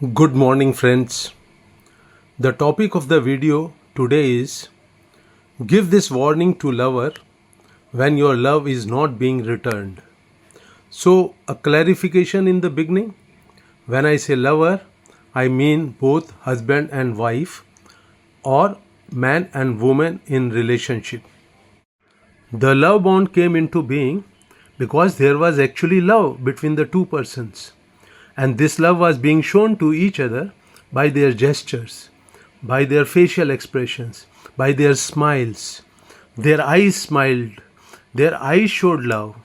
Good morning, friends. The topic of the video today is give this warning to lover when your love is not being returned. So, a clarification in the beginning. When I say lover, I mean both husband and wife or man and woman in relationship. The love bond came into being because there was actually love between the two persons. And this love was being shown to each other by their gestures, by their facial expressions, by their smiles. Their eyes smiled, their eyes showed love.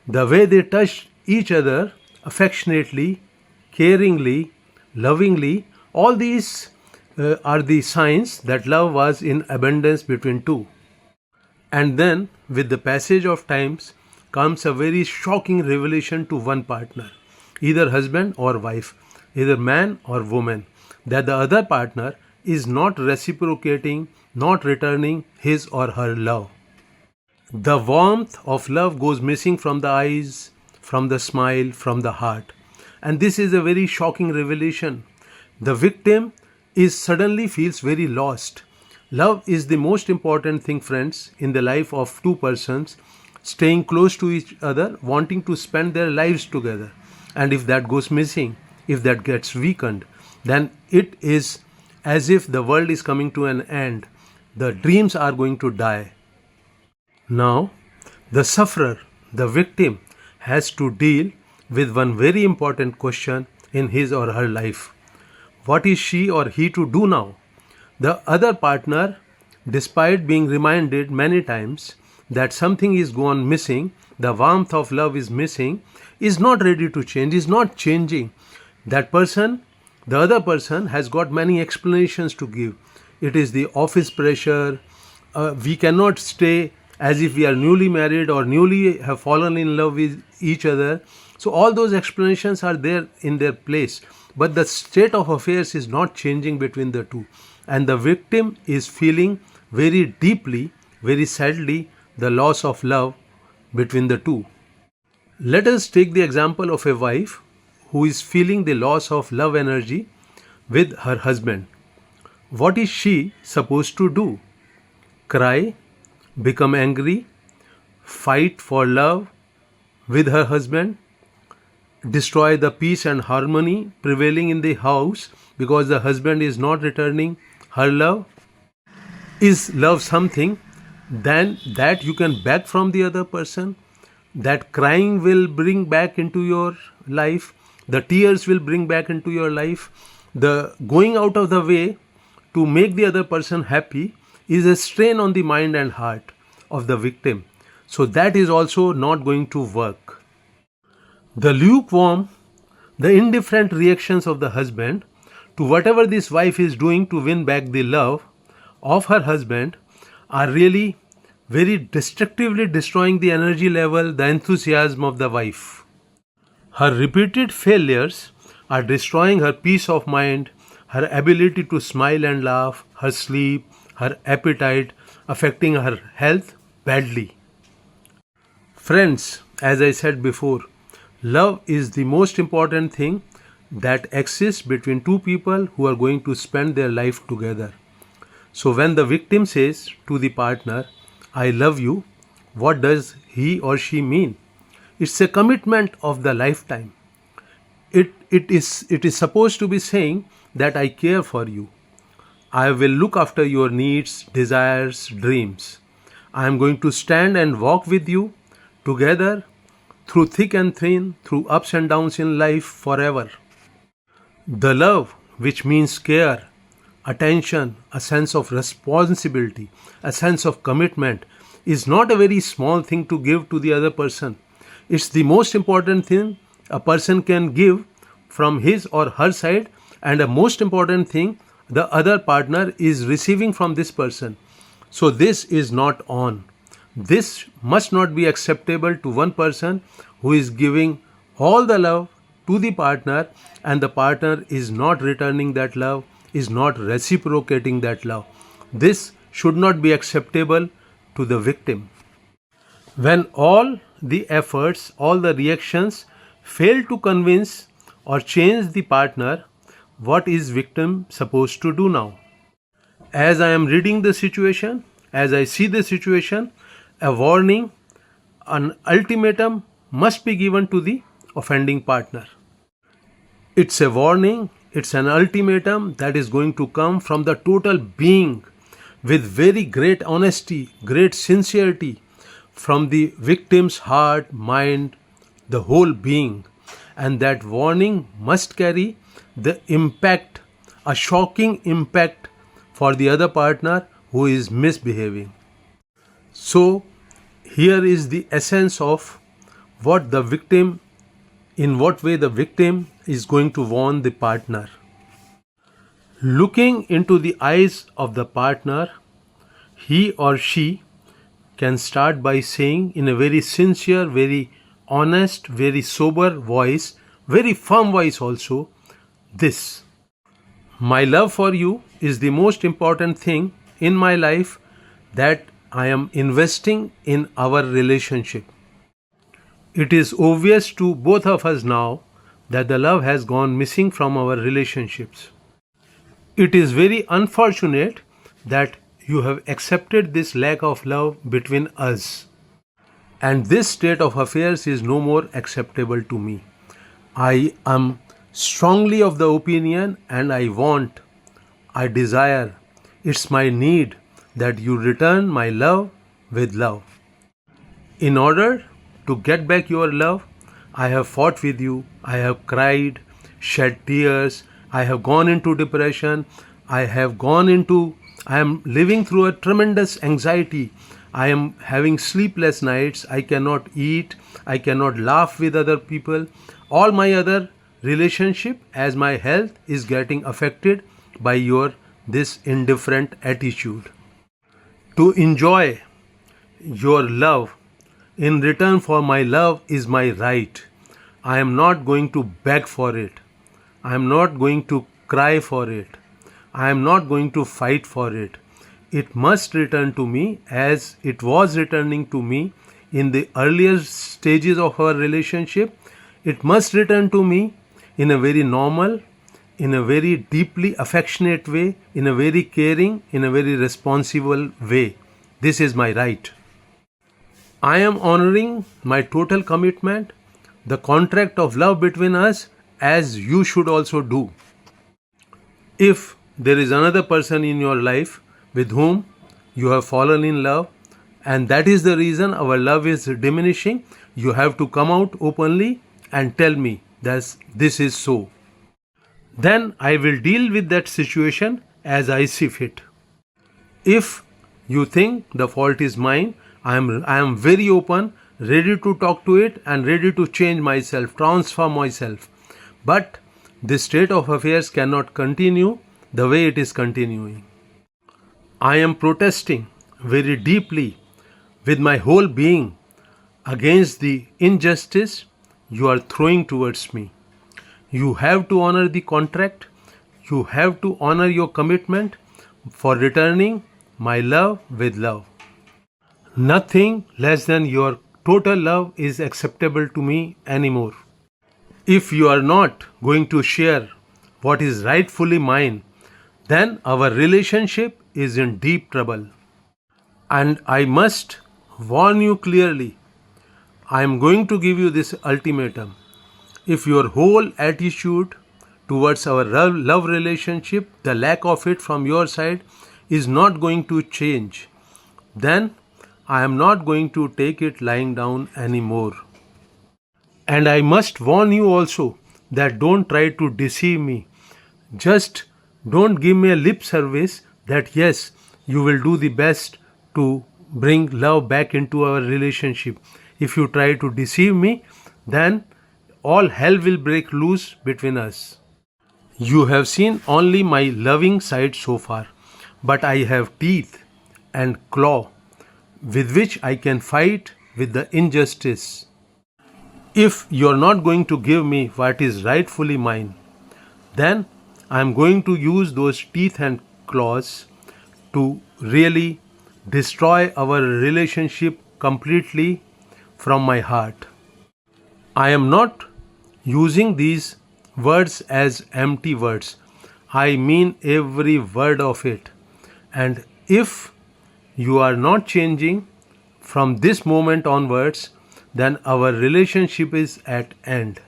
The way they touched each other affectionately, caringly, lovingly, all these are the signs that love was in abundance between two. And then, with the passage of times, comes a very shocking revelation to one partner, either husband or wife, either man or woman, that the other partner is not reciprocating, not returning his or her love. The warmth of love goes missing from the eyes, from the smile, from the heart. And this is a very shocking revelation. The victim is suddenly feels very lost. Love is the most important thing, friends, in the life of two persons, staying close to each other, wanting to spend their lives together. And if that goes missing, if that gets weakened, then it is as if the world is coming to an end. The dreams are going to die. Now, the sufferer, the victim, has to deal with one very important question in his or her life. What is she or he to do now? The other partner, despite being reminded many times that something is gone missing, the warmth of love is missing, is not ready to change, is not changing. That person, the other person, has got many explanations to give. It is the office pressure. We cannot stay as if we are newly married or newly have fallen in love with each other. So all those explanations are there in their place. But the state of affairs is not changing between the two. And the victim is feeling very deeply, very sadly, the loss of love between the two. Let us take the example of a wife who is feeling the loss of love energy with her husband. What is she supposed to do? Cry, become angry, fight for love with her husband, destroy the peace and harmony prevailing in the house because the husband is not returning her love? Is love something then that you can beg from the other person? That crying will bring back into your life, the tears will bring back into your life, the going out of the way to make the other person happy is a strain on the mind and heart of the victim. So that is also not going to work. The lukewarm, the indifferent reactions of the husband to whatever this wife is doing to win back the love of her husband are really very destructively destroying the energy level, the enthusiasm of the wife. Her repeated failures are destroying her peace of mind, her ability to smile and laugh, her sleep, her appetite, affecting her health badly. Friends, as I said before, love is the most important thing that exists between two people who are going to spend their life together. So when the victim says to the partner, I love you, what does he or she mean? It's a commitment of the lifetime. It is supposed to be saying that I care for you. I will look after your needs, desires, dreams. I am going to stand and walk with you together through thick and thin, through ups and downs in life forever. The love, which means care, attention, a sense of responsibility, a sense of commitment, is not a very small thing to give to the other person. It's the most important thing a person can give from his or her side, and a most important thing the other partner is receiving from this person. So this is not on. This must not be acceptable to one person who is giving all the love to the partner and the partner is not returning that love, is not reciprocating that love. This should not be acceptable to the victim. When all the efforts, all the reactions fail to convince or change the partner, what is victim supposed to do now? As I am reading the situation, as I see the situation, a warning, an ultimatum must be given to the offending partner. It's a warning, it's an ultimatum that is going to come from the total being with very great honesty, great sincerity from the victim's heart, mind, the whole being. And that warning must carry the impact, a shocking impact for the other partner who is misbehaving. So, here is the essence of what the victim, in what way the victim is going to warn the partner. Looking into the eyes of the partner, he or she can start by saying in a very sincere, very honest, very sober voice, very firm voice also, this: my love for you is the most important thing in my life that I am investing in our relationship. It is obvious to both of us now that the love has gone missing from our relationships. It is very unfortunate that you have accepted this lack of love between us. And this state of affairs is no more acceptable to me. I am strongly of the opinion and I want, I desire, it's my need that you return my love with love. In order to get back your love, I have fought with you, I have cried, shed tears, I have gone into depression, I am living through a tremendous anxiety. I am having sleepless nights, I cannot eat, I cannot laugh with other people. All my other relationship as my health is getting affected by your this indifferent attitude. To enjoy your love in return for my love is my right. I am not going to beg for it. I am not going to cry for it. I am not going to fight for it. It must return to me as it was returning to me in the earlier stages of our relationship. It must return to me in a very normal, in a very deeply affectionate way, in a very caring, in a very responsible way. This is my right. I am honoring my total commitment, the contract of love between us, as you should also do. If there is another person in your life with whom you have fallen in love, and that is the reason our love is diminishing, you have to come out openly and tell me that this is so. Then I will deal with that situation as I see fit. If you think the fault is mine, I am very open, ready to talk to it and ready to change myself, transform myself. But this state of affairs cannot continue the way it is continuing. I am protesting very deeply with my whole being against the injustice you are throwing towards me. You have to honor the contract. You have to honor your commitment for returning my love with love. Nothing less than your total love is acceptable to me anymore. If you are not going to share what is rightfully mine, then our relationship is in deep trouble. And I must warn you clearly, I am going to give you this ultimatum. If your whole attitude towards our love relationship, the lack of it from your side, is not going to change, then I am not going to take it lying down anymore. And I must warn you also that don't try to deceive me. Just don't give me a lip service that yes, you will do the best to bring love back into our relationship. If you try to deceive me, then all hell will break loose between us. You have seen only my loving side so far, but I have teeth and claw with which I can fight with the injustice. If you are not going to give me what is rightfully mine, then I am going to use those teeth and claws to really destroy our relationship completely from my heart. I am not using these words as empty words. I mean every word of it. And if you are not changing from this moment onwards, then our relationship is at end.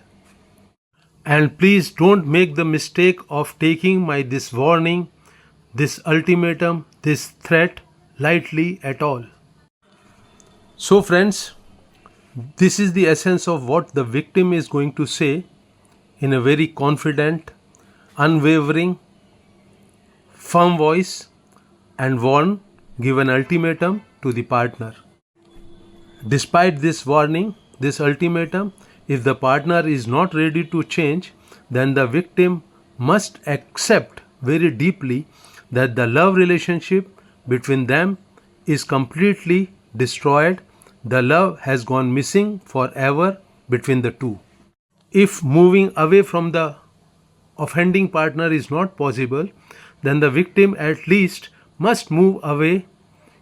And please don't make the mistake of taking my this warning, this ultimatum, this threat lightly at all. So friends, this is the essence of what the victim is going to say in a very confident, unwavering, firm voice and give an ultimatum to the partner. Despite this warning, this ultimatum, if the partner is not ready to change, then the victim must accept very deeply that the love relationship between them is completely destroyed. The love has gone missing forever between the two. If moving away from the offending partner is not possible, then the victim at least must move away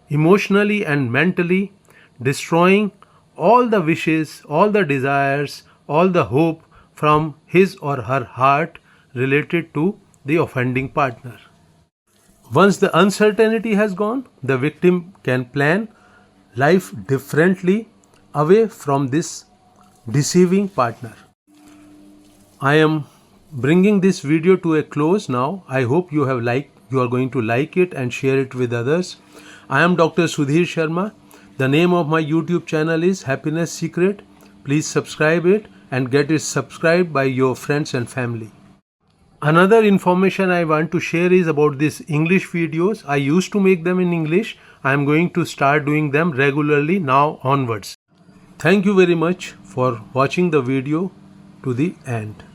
emotionally and mentally, destroying all the wishes, all the desires, all the hope from his or her heart related to the offending partner. Once the uncertainty has gone, the victim can plan life differently away from this deceiving partner. I am bringing this video to a close now. I hope you are going to like it and share it with others. I am Dr. Sudhir Sharma. The name of my YouTube channel is Happiness Secret. Please subscribe it and get it subscribed by your friends and family. Another information I want to share is about these English videos. I used to make them in English. I am going to start doing them regularly now onwards. Thank you very much for watching the video to the end.